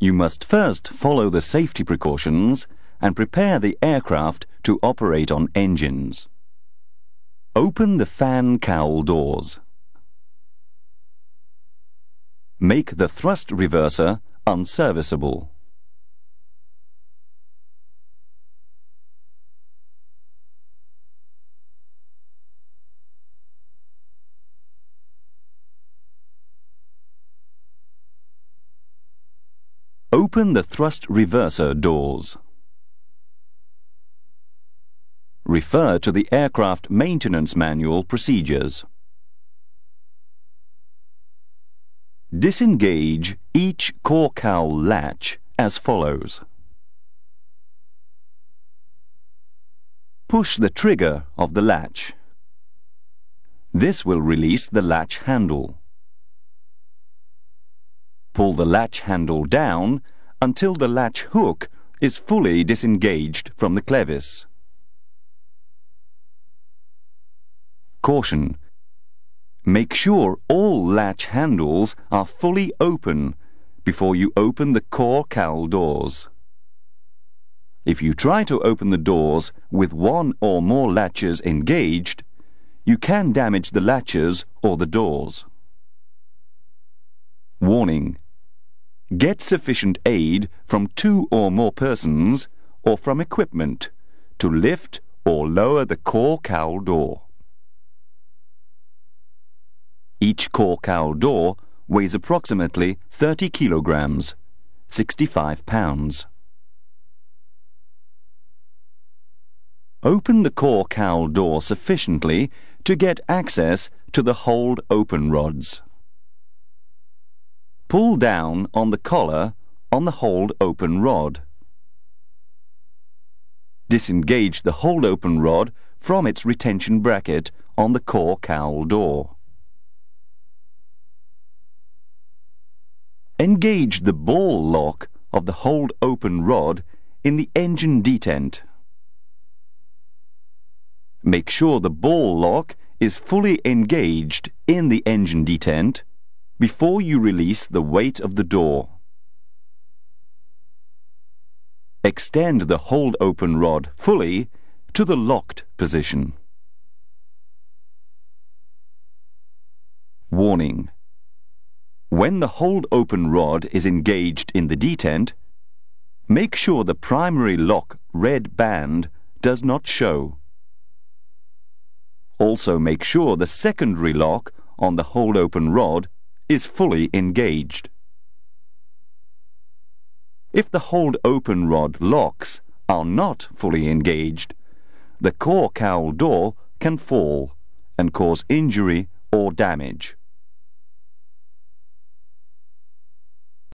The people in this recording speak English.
You must first follow the safety precautions and prepare the aircraft to operate on engines. Open the fan cowl doors. Make the thrust reverser unserviceable. Open the thrust reverser doors. Refer to the aircraft maintenance manual procedures. Disengage each core cowl latch as follows. Push the trigger of the latch. This will release the latch handle. Pull the latch handle down until the latch hook is fully disengaged from the clevis. Caution: make sure all latch handles are fully open before you open the core cowl doors. If you try to open the doors with one or more latches engaged, you can damage the latches or the doors. Warning: get sufficient aid from 2 or more persons or from equipment to lift or lower the core cowl door. Each core cowl door weighs approximately 30 kilograms, 65 pounds. Open the core cowl door sufficiently to get access to the hold open rods. Pull down on the collar on the hold open rod. Disengage the hold open rod from its retention bracket on the core cowl door. Engage the ball lock of the hold open rod in the engine detent. Make sure the ball lock is fully engaged in the engine detent before you release the weight of the door. Extend the hold open rod fully to the locked position. Warning: when the hold open rod is engaged in the detent, make sure the primary lock red band does not show. Also make sure the secondary lock on the hold open rod is fully engaged. If the hold open rod locks are not fully engaged, the core cowl door can fall and cause injury or damage.